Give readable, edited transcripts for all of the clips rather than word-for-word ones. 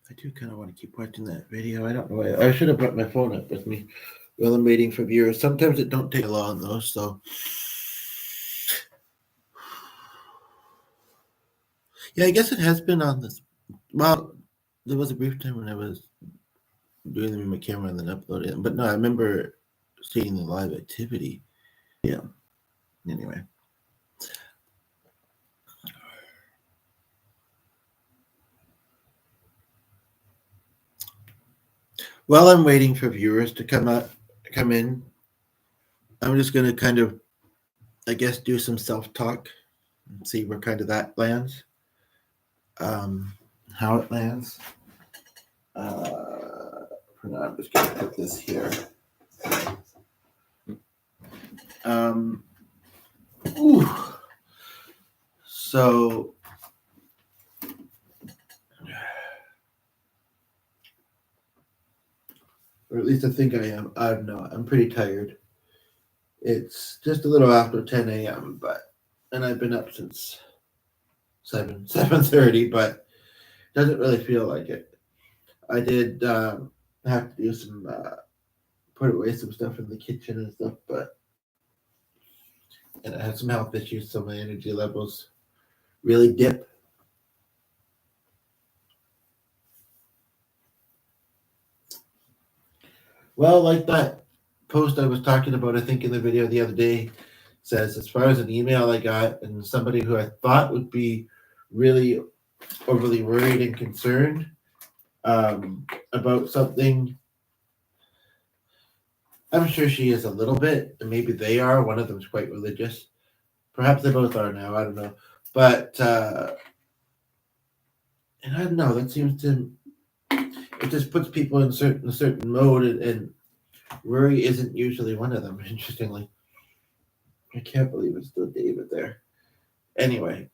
I do kind of want to keep watching that video. I don't know why. I should have brought my phone up with me while I'm waiting for viewers. Sometimes it don't take long though, so yeah, I guess it has been on this. Well, there was a brief time when I was doing them in my camera and then uploading them, but no, I remember seeing the live activity. Yeah. Anyway. While I'm waiting for viewers to come in, I'm just gonna kind of, I guess, do some self-talk and see where kind of that lands. How it lands. For now, I'm just gonna put this here. Um, ooh. So, or at least I think I am. I'm not. I'm pretty tired. It's just a little after 10 a.m. And I've been up since 7:30, but doesn't really feel like it. I did have to do some put away some stuff in the kitchen and stuff, and I had some health issues, so my energy levels really dip. Well, like that post I was talking about, I think in the video the other day, says as far as an email I got and somebody who I thought would be really overly worried and concerned about something. I'm sure she is a little bit, and maybe they are. One of them's quite religious. Perhaps they both are now. I don't know. But and I don't know. That seems to it just puts people in a certain mode, and worry isn't usually one of them. Interestingly, I can't believe it's still David there. Anyway,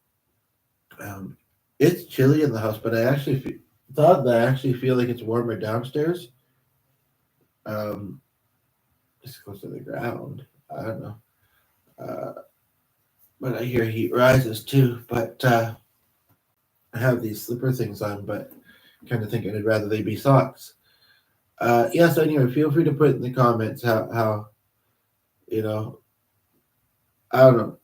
um, it's chilly in the house, but I actually thought that I actually feel like it's warmer downstairs. Um, it's close to the ground. I don't know. Uh, but I hear heat rises too. But I have these slipper things on, but kind of thinking I'd rather they be socks. Yeah, so anyway, feel free to put in the comments how you know, I don't know.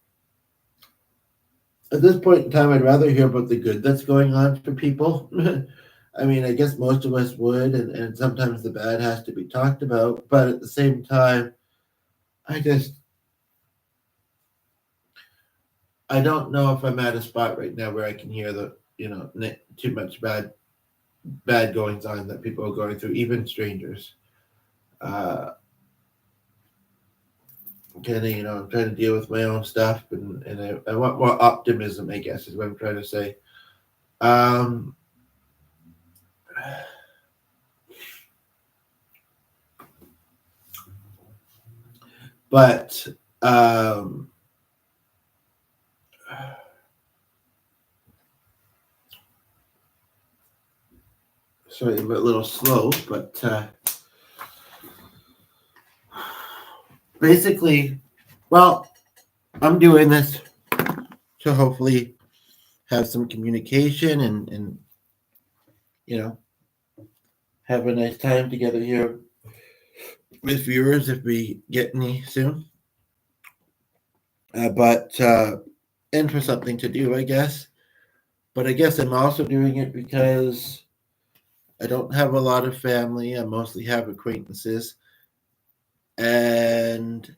At this point in time, I'd rather hear about the good that's going on for people. I mean, I guess most of us would, and sometimes the bad has to be talked about, but at the same time, I just, I don't know if I'm at a spot right now where I can hear too much bad goings on that people are going through, even strangers. Uh, Kind of, I'm trying to deal with my own stuff, and I want more optimism, I guess, is what I'm trying to say. Um, but um, sorry, I'm a little slow, but basically, well, I'm doing this to hopefully have some communication and you know have a nice time together here with viewers if we get any soon. But and for something to do, I guess. But I guess I'm also doing it because I don't have a lot of family. I mostly have acquaintances, and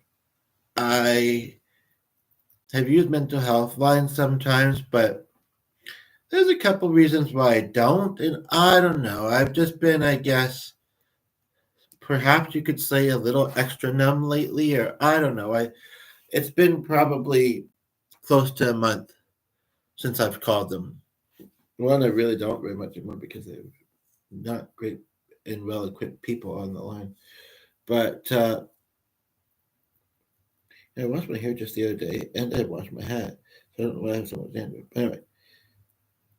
I have used mental health lines sometimes, but there's a couple reasons why I don't, and I don't know. I've just been, I guess, perhaps you could say a little extra numb lately, or I don't know. It's been probably close to a month since I've called them. One, I really don't very much anymore because they're not great and well equipped people on the line. But I washed my hair just the other day, and I washed my hat. So I don't know why I have so much dandruff. Anyway,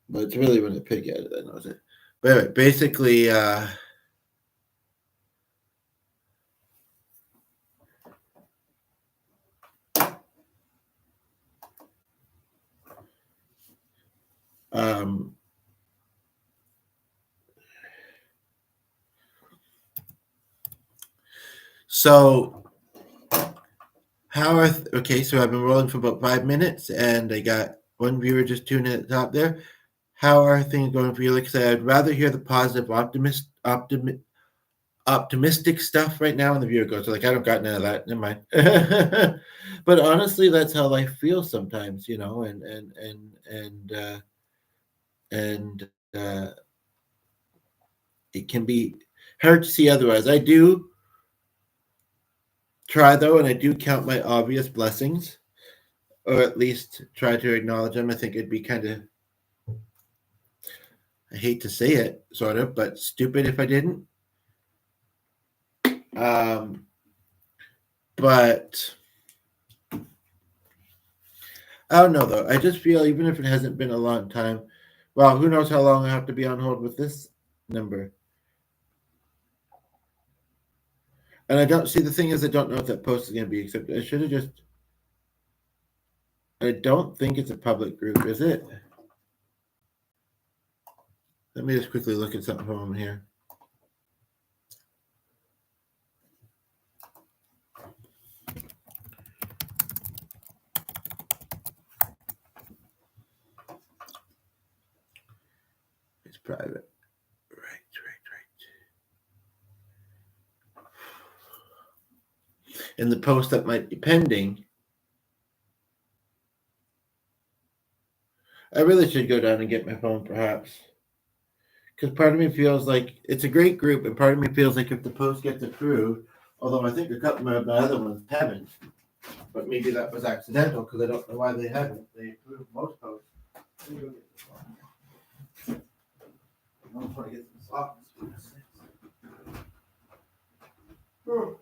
but it's really when I pick at it that knows it. But anyway, basically, um, So okay, so I've been rolling for about 5 minutes, and I got one viewer just tuning at the top there. How are things going for you? Like I said, I'd rather hear the positive, optimistic stuff right now. And the viewer goes, like, I don't got none of that. Never mind. But honestly, that's how life feels sometimes, and it can be hard to see otherwise. I do try though, and I do count my obvious blessings, or at least try to acknowledge them. I think it'd be kind of, I hate to say it, sort of, but stupid if I didn't. But I don't know though. I just feel even if it hasn't been a long time, well, who knows how long I have to be on hold with this number. And I don't see, the thing is, I don't know if that post is going to be accepted. I should have just. I don't think it's a public group, is it? Let me just quickly look at something from here. It's private. Right. In the post that might be pending, I really should go down and get my phone, perhaps. Because part of me feels like it's a great group, and part of me feels like if the post gets approved, although I think a couple of my other ones haven't, but maybe that was accidental because I don't know why they haven't. They approved most posts. Let me go get the phone. I don't want to get some socks. Oh.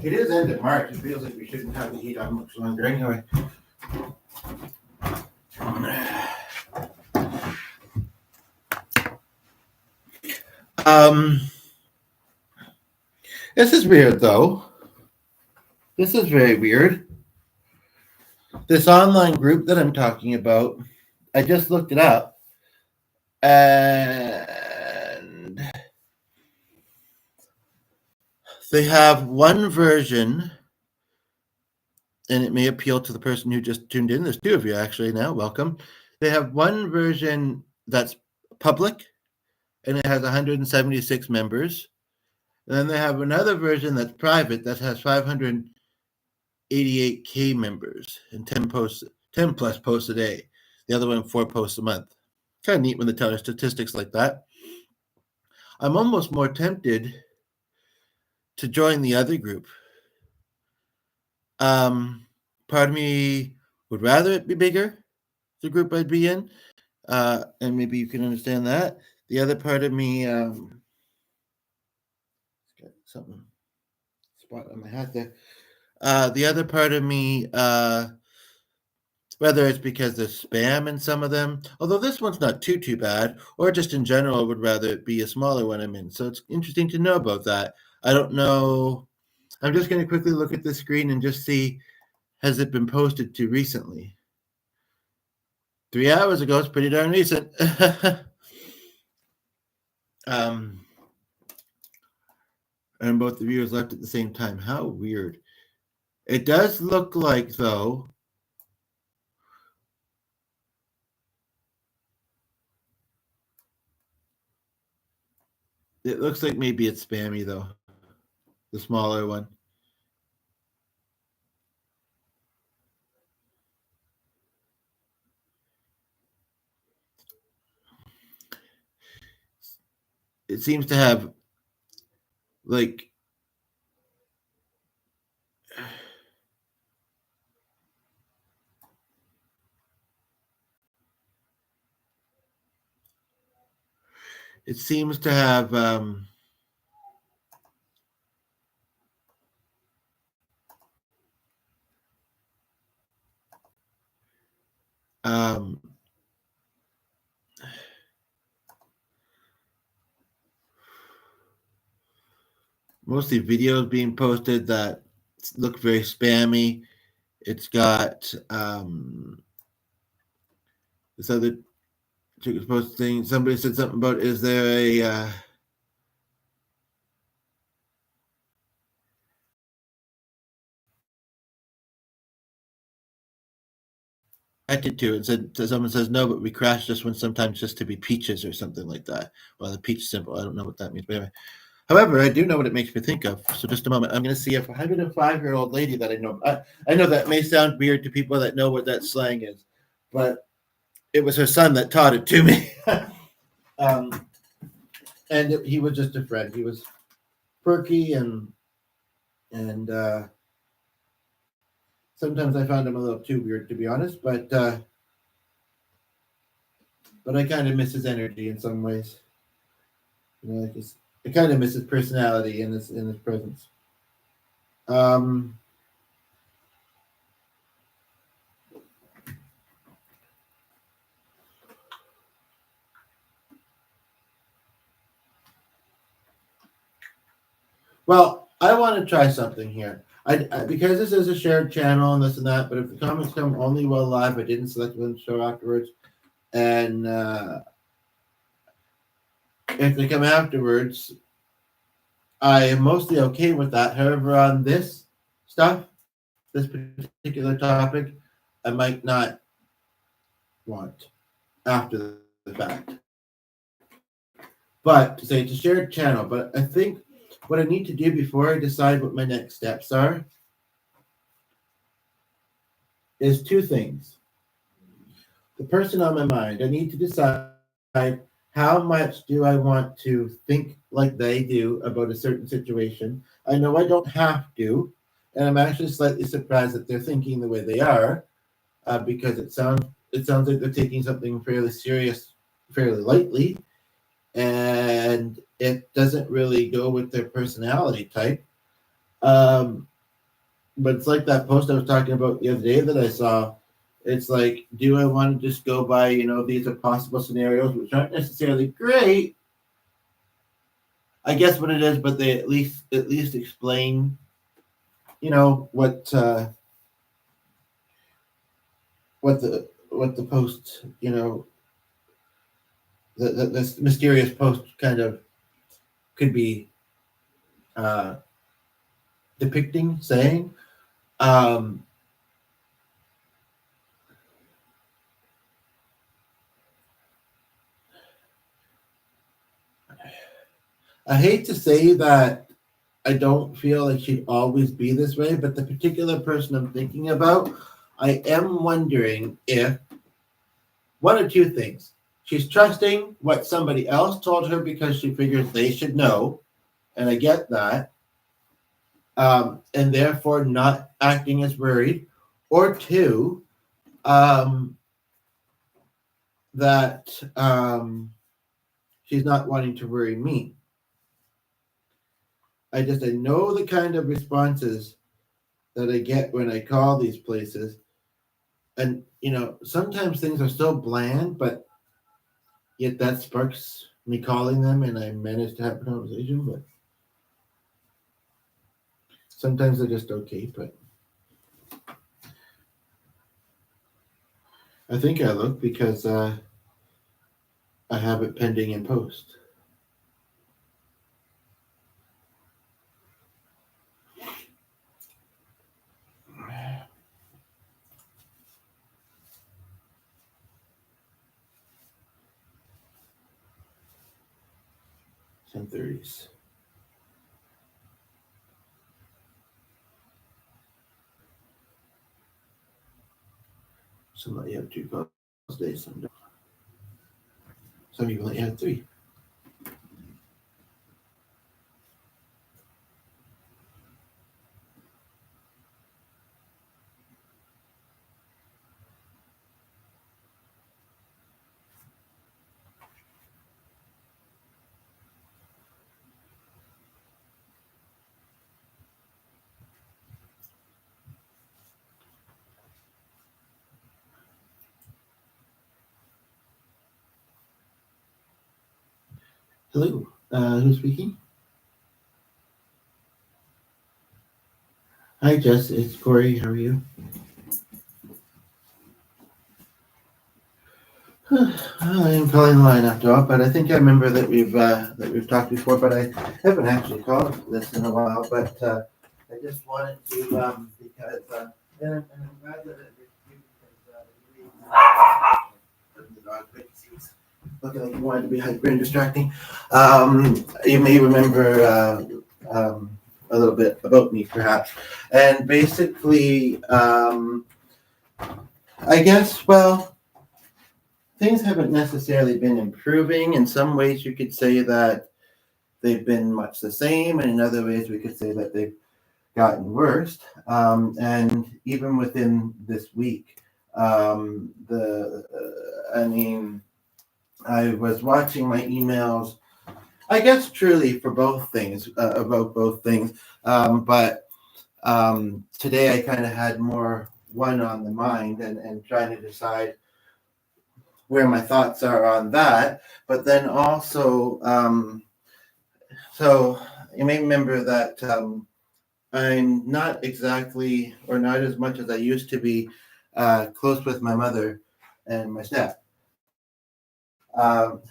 It is end of March. It feels like we shouldn't have the heat on much longer anyway. This is weird though. This is very weird. This online group that I'm talking about, I just looked it up, and they have one version, and it may appeal to the person who just tuned in. There's two of you actually now. Welcome. They have one version that's public, and it has 176 members. And then they have another version that's private that has 588K members and 10 plus posts a day. The other one, 4 posts a month. Kind of neat when they tell you statistics like that. I'm almost more tempted to join the other group. Part of me would rather it be bigger, the group I'd be in, and maybe you can understand that. The other part of me, got something spot on my hat there. The other part of me, whether it's because there's spam in some of them, although this one's not too bad, or just in general, I would rather it be a smaller one I'm in. So it's interesting to know about that. I don't know. I'm just going to quickly look at the screen and just see, has it been posted to recently? 3 hours ago. It's pretty darn recent. And both the viewers left at the same time. How weird. It does look like, though, it looks like maybe it's spammy, though. The smaller one. It seems to have, like, it seems to have um, mostly videos being posted that look very spammy. It's got this other chick was posting. Somebody said something about, is there a connected to it? Said someone says no, but we crash this one sometimes just to be peaches or something like that. Well, the peach symbol. I don't know what that means, but anyway. However, I do know what it makes me think of. So just a moment. I'm going to see if I have a 5-year-old lady that I know. I know that may sound weird to people that know what that slang is, but it was her son that taught it to me. um, and he was just a friend. He was quirky and sometimes I found him a little too weird, to be honest. But I kind of miss his energy in some ways. You know, I kind of miss his personality in his presence. Um, well, I want to try something here. Because this is a shared channel and this and that. But if the comments come only while live, I didn't select one to show afterwards. And if they come afterwards, I am mostly okay with that. However, on this stuff, this particular topic, I might not want after the fact. But to say it's a shared channel, but I think what I need to do before I decide what my next steps are is two things. The person on my mind, I need to decide how much do I want to think like they do about a certain situation. I know I don't have to, and I'm actually slightly surprised that they're thinking the way they are, because it sounds like they're taking something fairly serious, fairly lightly, and it doesn't really go with their personality type. Um, but it's like that post I was talking about the other day that I saw. It's like, do I want to just go by, these are possible scenarios, which aren't necessarily great, I guess what it is, but they at least explain, what the post, this mysterious post kind of could be uh, depicting, saying. Um, I hate to say that I don't feel like she'd always be this way, but the particular person I'm thinking about, I am wondering if one or two things. She's trusting what somebody else told her because she figures they should know, and I get that, and therefore not acting as worried. Or two, um, that she's not wanting to worry me. I know the kind of responses that I get when I call these places, and sometimes things are so bland, but yet that sparks me calling them, and I manage to have a conversation. But sometimes they're just okay. But I think I look because I have it pending in post. $10:30s. Some let you have 2 calls a day. Some people let you have 3. Hello, who's speaking? Hi, Jess. It's Corey. How are you? I am calling the line after all, but I think I remember that we've talked before, but I haven't actually called this in a while. But I just wanted to because and I'm glad that it because the dog he's looking like he wanted to be hyper and distracting. You may remember a little bit about me, perhaps, and basically, I guess well. Things haven't necessarily been improving. In some ways, you could say that they've been much the same, and in other ways, we could say that they've gotten worse. And even within this week, I mean, I was watching my emails. I guess truly for both things about both things, but today I kind of had more one on the mind and trying to decide where my thoughts are on that. But then also, so you may remember that I'm not exactly, or not as much as I used to be, close with my mother and my step. Um,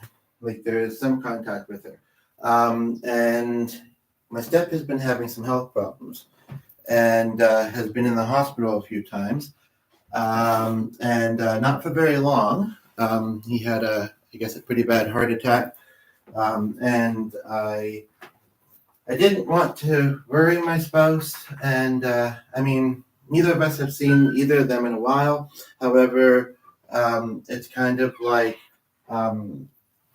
like there is some contact with her. And my step has been having some health problems and has been in the hospital a few times. And not for very long. He had I guess, a pretty bad heart attack, and I didn't want to worry my spouse, and I mean, neither of us have seen either of them in a while. However, it's kind of like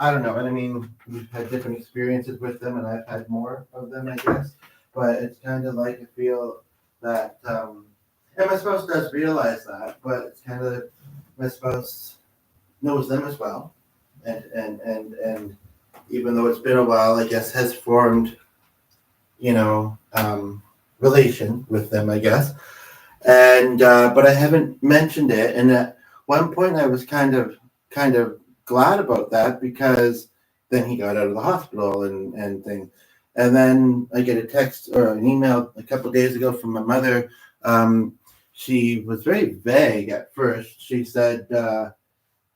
I don't know, and I mean, we've had different experiences with them, and I've had more of them, I guess. But it's kind of like I feel that, and my spouse does realize that, but it's kind of my spouse knows them as well, and even though it's been a while, I guess has formed, you know, relation with them, I guess. And but I haven't mentioned it. And at one point, I was kind of glad about that because then he got out of the hospital and things. And then I get a text or an email a couple of days ago from my mother. She was very vague at first. She said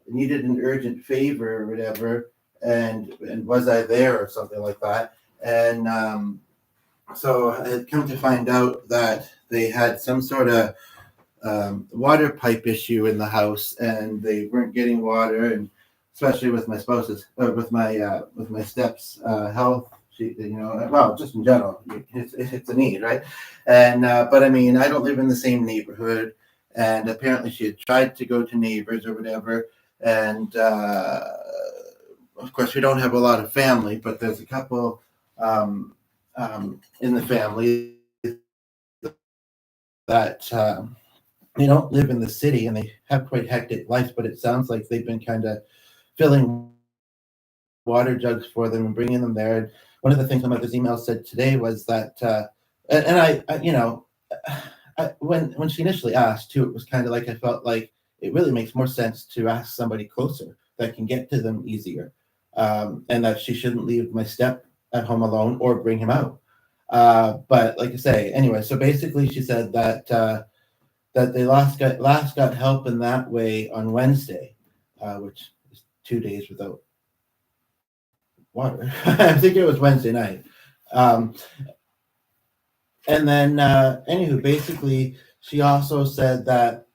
needed an urgent favor or whatever, and was I there or something like that. And so I had come to find out that they had some sort of water pipe issue in the house, and they weren't getting water, and especially with my spouse's, with my step's health. She, well, just in general, it's a need, right? And but I mean, I don't live in the same neighborhood, and apparently she had tried to go to neighbors or whatever, and of course we don't have a lot of family, but there's a couple in the family that they don't live in the city and they have quite hectic lives, but it sounds like they've been kind of filling water jugs for them and bringing them there. And one of the things my mother's email said today was that, and when she initially asked too, it was kind of like I felt like it really makes more sense to ask somebody closer that can get to them easier, and that she shouldn't leave my step at home alone or bring him out. But like I say, anyway, so basically she said that that they last got help in that way on Wednesday, which is 2 days without water. I think it was Wednesday night. Um, and then, anywho, basically, she also said that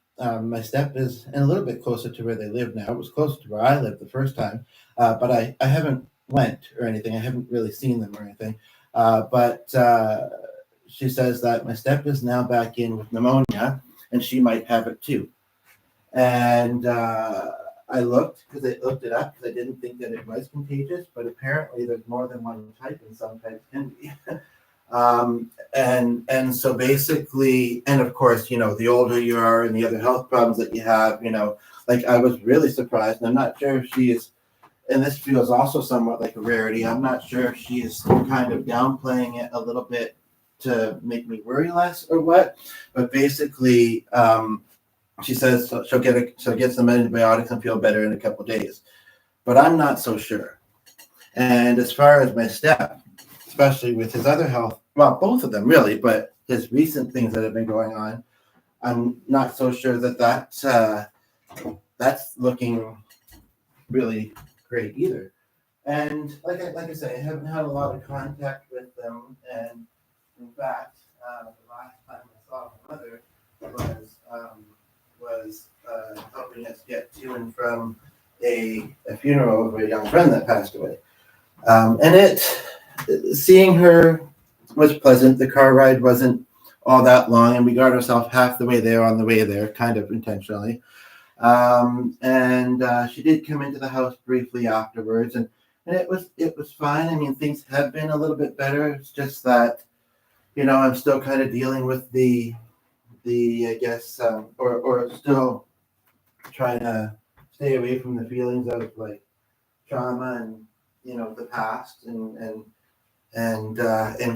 my step is a little bit closer to where they live now. It was closer to where I lived the first time, but I haven't went or anything. I haven't really seen them or anything. But she says that my step is now back in with pneumonia, and she might have it too. And I looked because I looked it up because I didn't think that it was contagious, but apparently there's more than one type, and some types can be. And so basically, and of course, the older you are and the other health problems that you have, like I was really surprised, and I'm not sure if she is, and this feels also somewhat like a rarity. I'm not sure if she is kind of downplaying it a little bit to make me worry less or what, but basically, she says she'll get some antibiotics and feel better in a couple of days, but I'm not so sure. And as far as my step, especially with his other health, well, both of them really, but his recent things that have been going on, I'm not so sure that's looking really great either. And like I say, I haven't had a lot of contact with them. And in fact, the last time I saw my mother was helping us get to and from a funeral of a young friend that passed away. And seeing her was pleasant. The car ride wasn't all that long, and we got ourselves half the way there on the way there, kind of intentionally. And she did come into the house briefly afterwards, and it was fine. I mean, things have been a little bit better. It's just that, I'm still kind of dealing with the I guess, or still trying to stay away from the feelings of like trauma and the past, and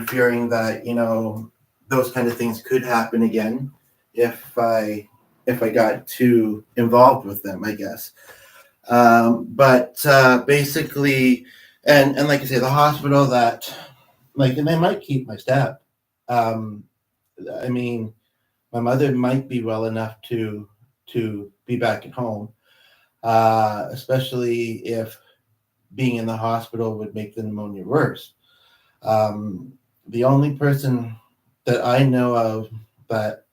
fearing that those kind of things could happen again if I got too involved with them, I guess. But basically, and like I say, the hospital that, like, and they might keep my step. I mean, my mother might be well enough to be back at home, especially if being in the hospital would make the pneumonia worse. The only person that I know of that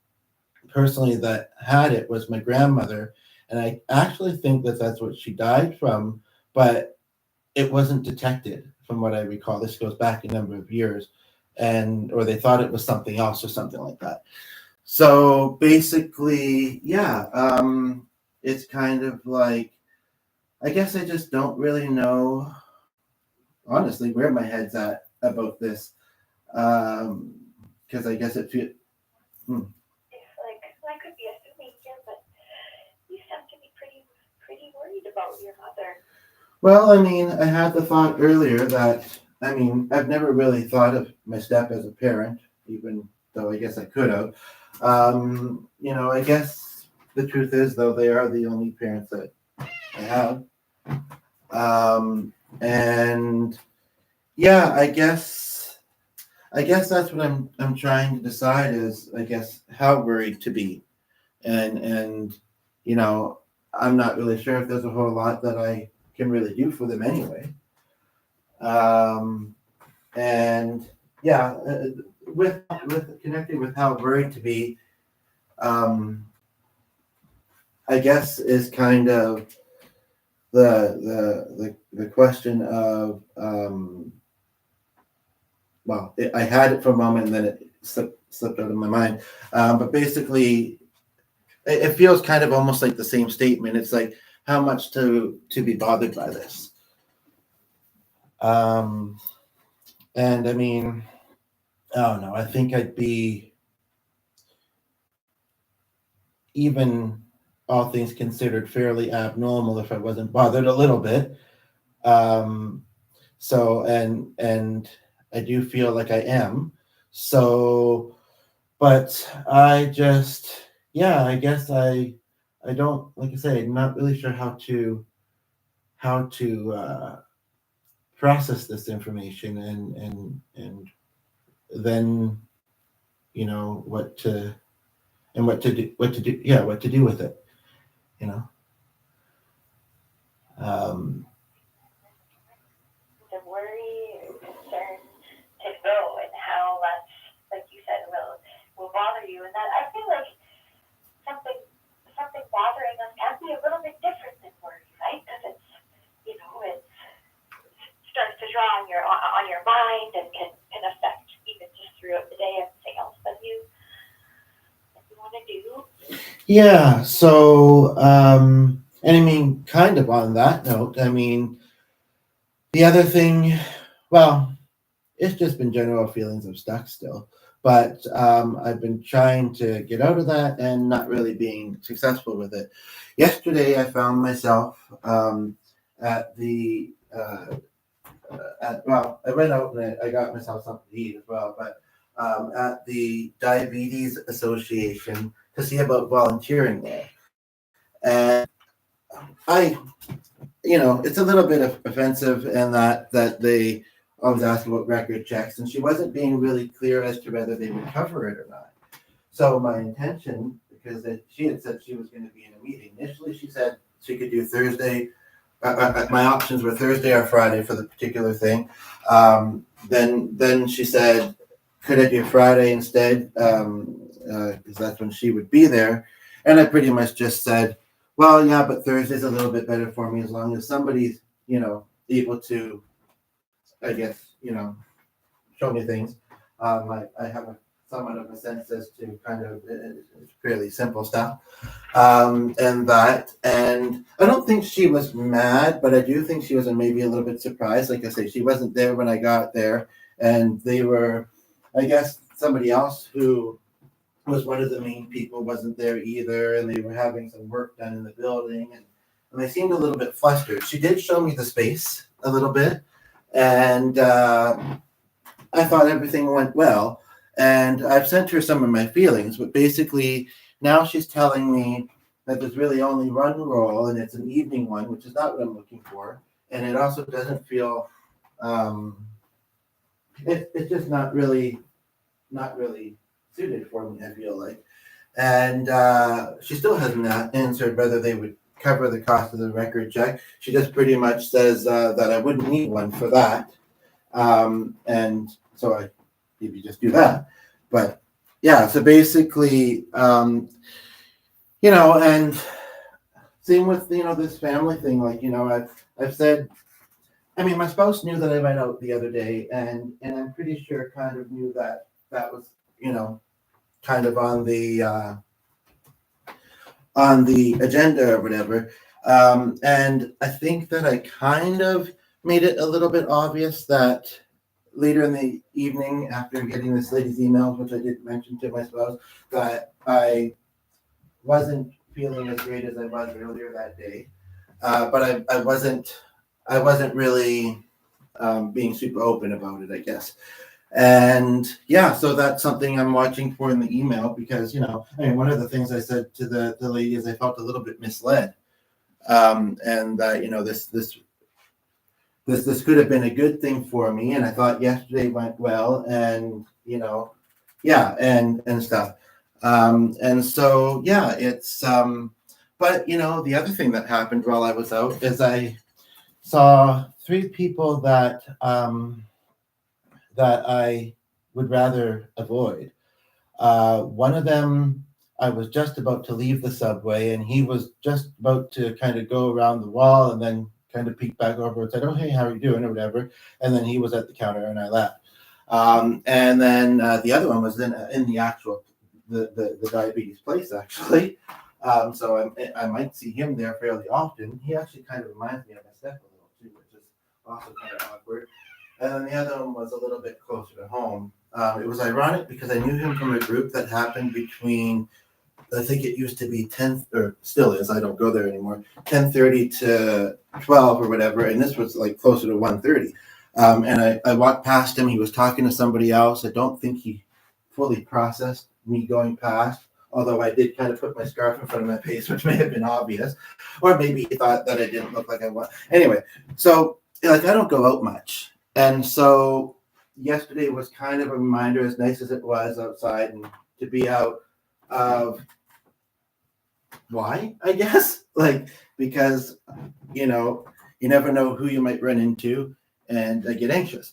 personally that had it was my grandmother, and I actually think that that's what she died from, but it wasn't detected from what I recall. This goes back a number of years, or they thought it was something else or something like that. So basically, yeah, it's kind of like, I guess I just don't really know, honestly, where my head's at about this, because I guess it feels. I could be assuming here, but you sound to be pretty worried about your mother. Well, I mean, I had the thought earlier that, I mean, I've never really thought of my step as a parent, even though I guess I could have. I guess the truth is, though, they are the only parents that I have. And yeah, I guess that's what I'm trying to decide is, I guess, how worried to be. And I'm not really sure if there's a whole lot that I can really do for them anyway. And yeah, with connected with how worried to be, I guess is kind of the question of, well, I had it for a moment and then it slipped out of my mind. But basically, it feels kind of almost like the same statement. It's like, how much to be bothered by this? And I mean, I don't know. I think I'd be, even all things considered, fairly abnormal if I wasn't bothered a little bit. So and I do feel like I am. So, but I just, yeah, I guess I don't, like I say, I'm not really sure how to process this information, and then what to do with it, you know. The worry, concern to go, and how that's, like you said, will bother you, and that I feel like something bothering us can be a little bit different than worry, right? Because it's it starts to draw on your mind and can affect even just throughout the day everything else that you want to do. Yeah. So, and I mean, kind of on that note, I mean, the other thing, well, it's just been general feelings of stuck still, but I've been trying to get out of that and not really being successful with it. Yesterday, I found myself at the well, I went out and I got myself something to eat as well, but at the Diabetes Association to see about volunteering there. And I it's a little bit offensive, and that they always ask about record checks, and she wasn't being really clear as to whether they would cover it or not. So my intention, because she had said she was going to be in a meeting. Initially, she said she could do Thursday. My options were Thursday or Friday for the particular thing. Then she said, could I do Friday instead? Because that's when she would be there. And I pretty much just said, well, yeah, but Thursday's a little bit better for me as long as somebody's, able to, I guess, show me things. I have somewhat of a sense as to kind of fairly simple stuff. And I don't think she was mad, but I do think she was maybe a little bit surprised. Like I say, she wasn't there when I got there, and they were, I guess, somebody else who was one of the main people wasn't there either, and they were having some work done in the building, and they seemed a little bit flustered. She did show me the space a little bit, and I thought everything went well. And I've sent her some of my feelings, but basically now she's telling me that there's really only one role, and it's an evening one, which is not what I'm looking for. And it also doesn't feel, it's just not really suited for me, I feel like. And she still hasn't answered whether they would cover the cost of the record check. She just pretty much says that I wouldn't need one for that. And so I maybe just do that. But yeah, so basically, and same with, this family thing, like, I've said, I mean, my spouse knew that I went out the other day, and I'm pretty sure kind of knew that was, kind of on the agenda or whatever. And I think that I kind of made it a little bit obvious that later in the evening, after getting this lady's emails, which I did mention to my spouse, that I wasn't feeling as great as I was earlier that day. But I wasn't really being super open about it, I guess. And yeah, so that's something I'm watching for in the email, because, one of the things I said to the lady is I felt a little bit misled. And that, this could have been a good thing for me. And I thought yesterday went well, and, yeah, and stuff. And so, yeah, it's, but, the other thing that happened while I was out is I saw 3 people that I would rather avoid. One of them, I was just about to leave the subway, and he was just about to kind of go around the wall and then kind of peek back over and said, "Oh, hey, how are you doing?" or whatever. And then he was at the counter, and I left. And then the other one was in the actual the diabetes place, actually. So I might see him there fairly often. He actually kind of reminds me of my step a little too, which is also kind of awkward. And then the other one was a little bit closer to home. It was ironic because I knew him from a group that happened between, I think it used to be 10, or still is, I don't go there anymore, 10:30 to 12 or whatever, and this was like closer to 1:30. And I walked past him, he was talking to somebody else. I don't think he fully processed me going past, although I did kind of put my scarf in front of my face, which may have been obvious, or maybe he thought that I didn't look like I was. Anyway, so like I don't go out much. And so yesterday was kind of a reminder, as nice as it was outside and to be out, of why, I guess, like, because, you never know who you might run into, and I get anxious.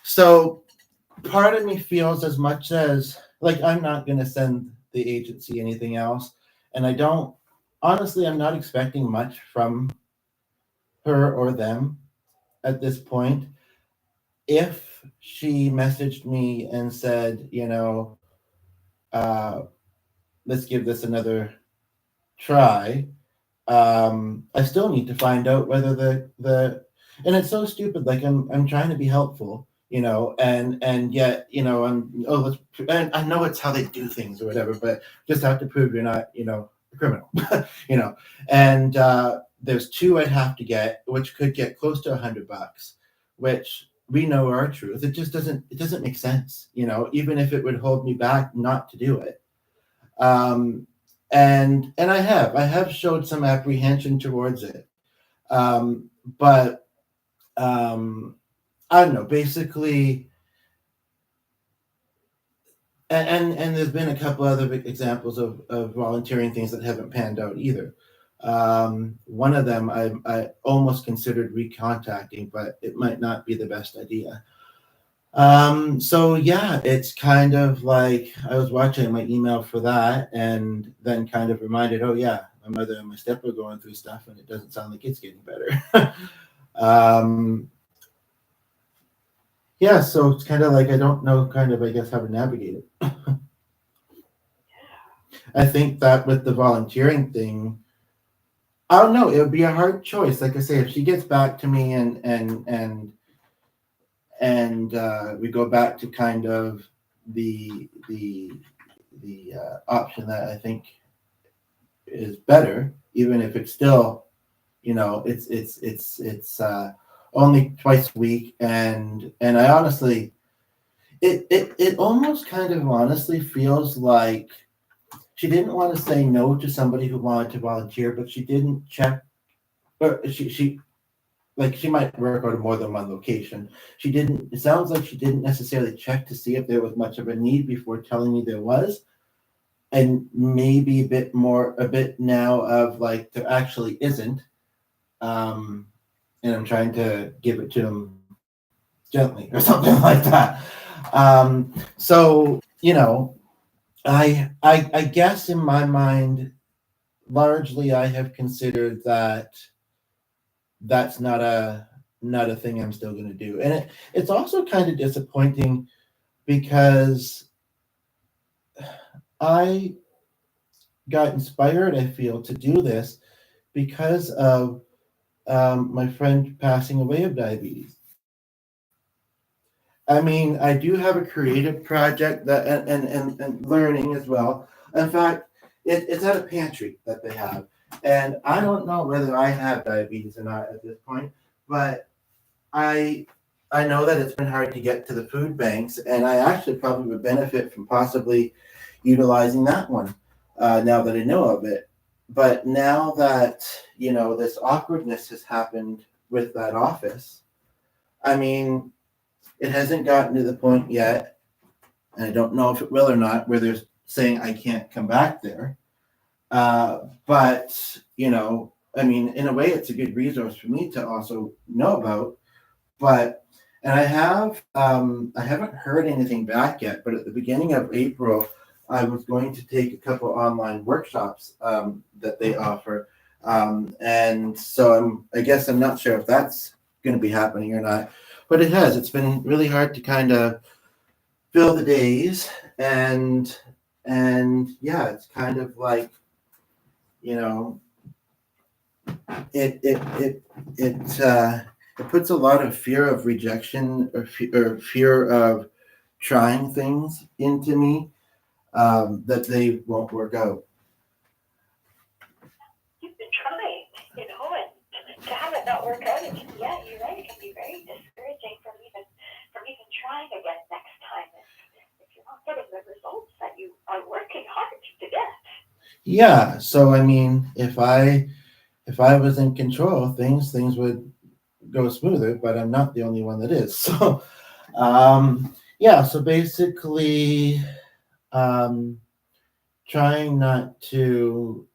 So part of me feels, as much as, like, I'm not going to send the agency anything else, and honestly, I'm not expecting much from her or them at this point. If she messaged me and said, let's give this another try, I still need to find out whether and it's so stupid. Like I'm trying to be helpful, and yet, and I know it's how they do things or whatever, but just have to prove you're not, a criminal, and there's 2 I'd have to get, which could get close to $100, which we know are truth. It just doesn't make sense, even if it would hold me back not to do it. And I have showed some apprehension towards it. But I don't know. Basically, and there's been a couple other examples of volunteering things that haven't panned out either. One of them I almost considered recontacting, but it might not be the best idea. So yeah, it's kind of like I was watching my email for that and then kind of reminded, oh yeah, my mother and my stepper are going through stuff and it doesn't sound like it's getting better. um, yeah, so it's kind of like I don't know kind of I guess how to navigate it. I think that with the volunteering thing, I don't know, it would be a hard choice. Like I say, if she gets back to me and we go back to kind of the option that I think is better, even if it's still, it's only twice a week, and I honestly, it almost kind of honestly feels like she didn't want to say no to somebody who wanted to volunteer, but she didn't check, or she like she might work out of more than one location. She didn't. It sounds like she didn't necessarily check to see if there was much of a need before telling me there was, and maybe a bit now of like there actually isn't. Um, and I'm trying to give it to him gently or something like that. So I guess in my mind, largely I have considered that that's not a thing I'm still going to do, and it's also kind of disappointing because I got inspired, I feel, to do this because of my friend passing away of diabetes. I mean, I do have a creative project that and learning as well. In fact, it's at a pantry that they have. And I don't know whether I have diabetes or not at this point, but I I know that it's been hard to get to the food banks, and I actually probably would benefit from possibly utilizing that one now that I know of it. But now that this awkwardness has happened with that office, I mean, it hasn't gotten to the point yet, and I don't know if it will or not, where they're saying I can't come back there. But I mean, in a way, it's a good resource for me to also know about. But and I haven't heard anything back yet. But at the beginning of April, I was going to take a couple online workshops that they offer, and so I guess I'm not sure if that's going to be happening or not. But it has. It's been really hard to kind of fill the days, and yeah, it's kind of like you know it it it it puts a lot of fear of rejection or fear of trying things into me that they won't work out. You've been trying, and to have it not work out, yeah, you're right. It can be very discouraging from even trying again next time if you're not getting the results that you are working hard to get. Yeah, so I mean, if I was in control of things would go smoother, but I'm not the only one that is. So yeah, so basically um, trying not to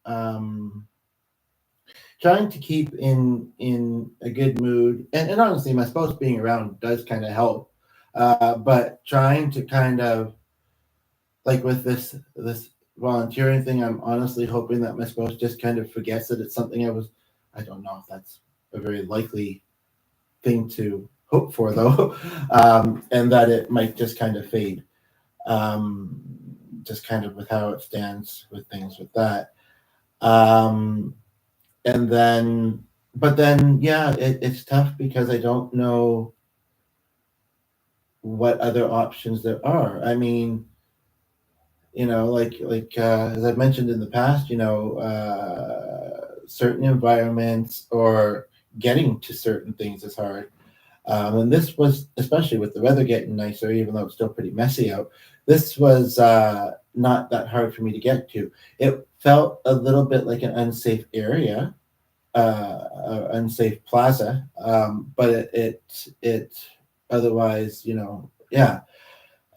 trying to keep in a good mood, and honestly my spouse being around does kind of help, but trying to kind of like with this volunteering thing, I'm honestly hoping that my spouse just kind of forgets that it's something I don't know if that's a very likely thing to hope for though, and that it might just kind of fade, um, just kind of with how it stands with things with that. Um, and then, but then, yeah, it's tough because I don't know what other options there are. I mean, like as I've mentioned in the past, certain environments or getting to certain things is hard. And this was, especially with the weather getting nicer, even though it's still pretty messy out, this was not that hard for me to get to. It felt a little bit like an unsafe area, unsafe plaza, but it otherwise, yeah.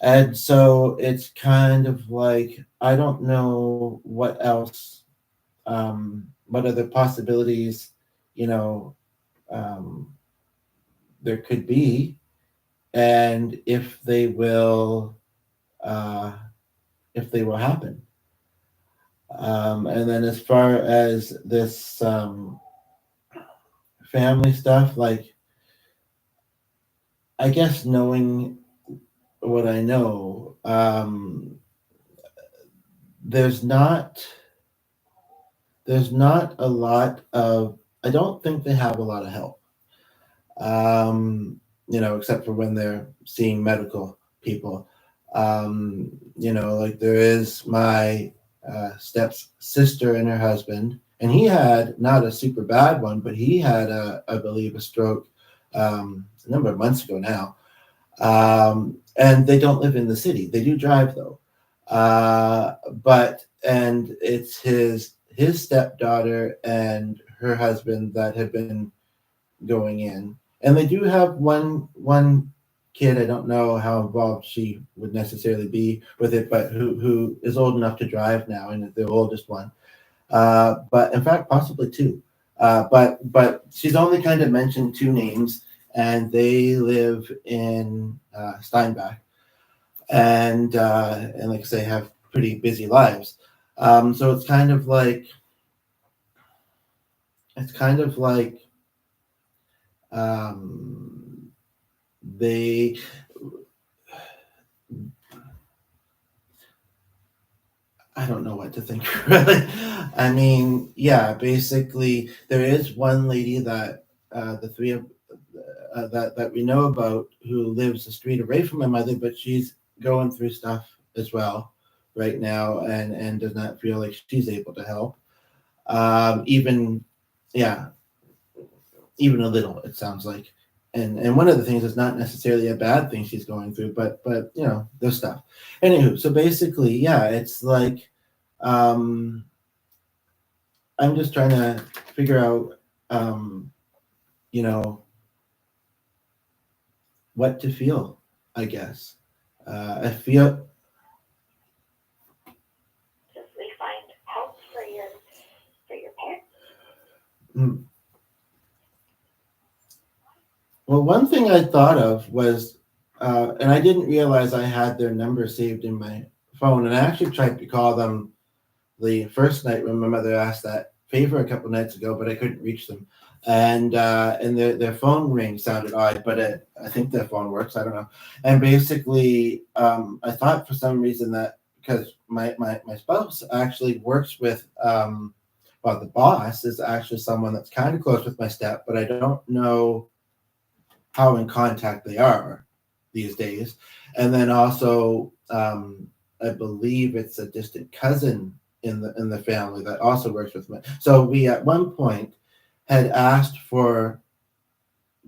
And so it's kind of like I don't know what else, what other possibilities, you know, um, there could be, and uh, if they will happen. And then as far as this family stuff, like I guess knowing what I know, there's not there's not a lot of. I don't think they have a lot of help. Except for when they're seeing medical people. Like there is my step's sister and her husband, and he had not a super bad one, but he had I believe, a stroke a number of months ago now. And they don't live in the city. They do drive though. But and it's his stepdaughter and her husband that have been going in, and they do have one kid. I don't know how involved she would necessarily be with it, but who is old enough to drive now, and the oldest one. But in fact, possibly two. But she's only kind of mentioned two names, and they live in Steinbach, and like I say, have pretty busy lives. So it's kind of like they I don't know what to think really. I mean, yeah, basically there is one lady that the three of that we know about who lives a street away from my mother, but she's going through stuff as well right now, and does not feel like she's able to help. Even yeah, even a little, it sounds like. And one of the things is not necessarily a bad thing she's going through, but there's stuff. Anywho, so basically, yeah, it's like um, I'm just trying to figure out, you know, what to feel. I guess I feel. Just we find help for your parents. mm, Well, one thing I thought of was, and I didn't realize I had their number saved in my phone, and I actually tried to call them the first night when my mother asked that favor a couple nights ago, but I couldn't reach them. And their phone ring sounded odd, but I think their phone works. I don't know. And basically, I thought for some reason that because my spouse actually works with, well, the boss is actually someone that's kind of close with my step, but I don't know how in contact they are these days. And then also, I believe it's a distant cousin in the family that also works with me. So we at one point had asked for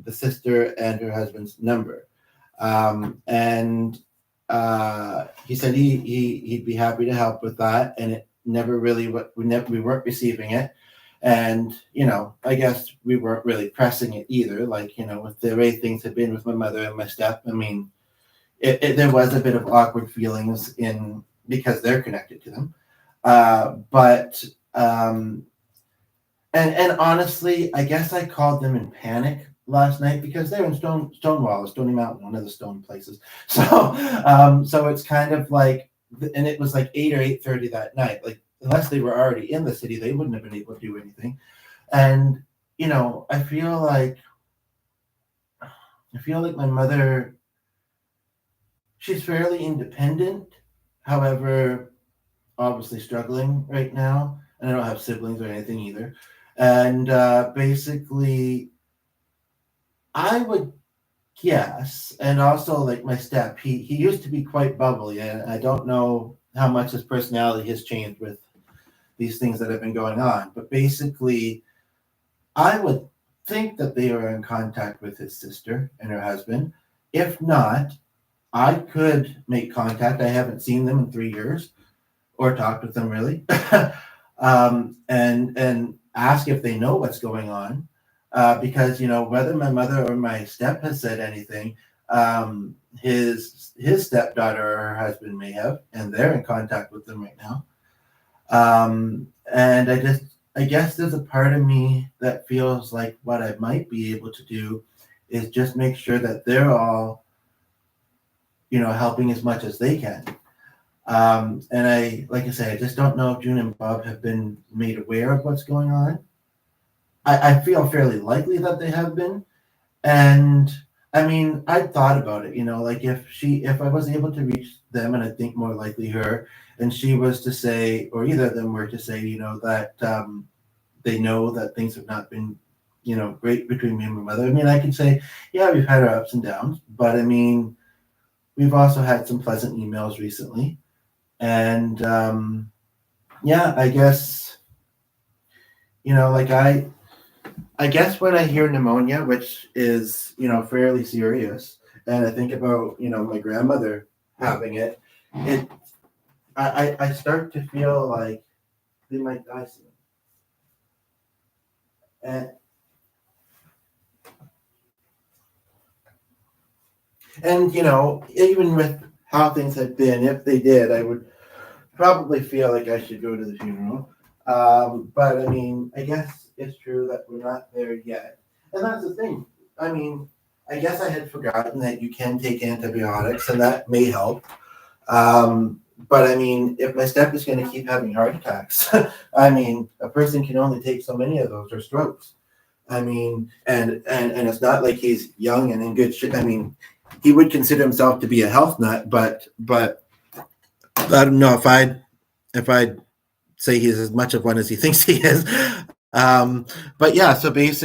the sister and her husband's number, and he said he'd be happy to help with that, and it never really we weren't receiving it. And I guess we weren't really pressing it either, like with the way things had been with my mother and my step. I mean, there was a bit of awkward feelings in because they're connected to them. But and honestly, I guess I called them in panic last night because they're in Stonewall, Stony Mountain, one of the stone places. So it's kind of like, and it was like 8 or 8:30 that night. Like unless they were already in the city, they wouldn't have been able to do anything. And I feel like my mother, she's fairly independent. However, obviously struggling right now, and I don't have siblings or anything either. And basically, I would guess, and also like my step, he used to be quite bubbly, and I don't know how much his personality has changed with these things that have been going on. But basically, I would think that they are in contact with his sister and her husband. If not, I could make contact. I haven't seen them in 3 years or talked with them really. And ask if they know what's going on, because whether my mother or my step has said anything, his stepdaughter or her husband may have, and they're in contact with them right now. And I guess there's a part of me that feels like what I might be able to do is just make sure that they're all, helping as much as they can. And like I say, I just don't know if June and Bob have been made aware of what's going on. I feel fairly likely that they have been. And I mean, I thought about it, like if I was able to reach them, and I think more likely her, and she was to say, or either of them were to say, that they know that things have not been, great between me and my mother. I mean, I could say, yeah, we've had our ups and downs, but I mean, we've also had some pleasant emails recently. And yeah, I guess, like I guess when I hear pneumonia, which is, fairly serious, and I think about, my grandmother having it, I start to feel like they might die soon. And even with how things have been, if they did, I would probably feel like I should go to the funeral. But I mean, I guess it's true that we're not there yet. And that's the thing. I mean, I guess I had forgotten that you can take antibiotics, and that may help. But I mean, if my step is going to keep having heart attacks, I mean, a person can only take so many of those, or strokes. I mean, and it's not like he's young and in good shape. I mean, he would consider himself to be a health nut, but I don't know if I'd say he's as much of one as he thinks he is. But yeah, so basically.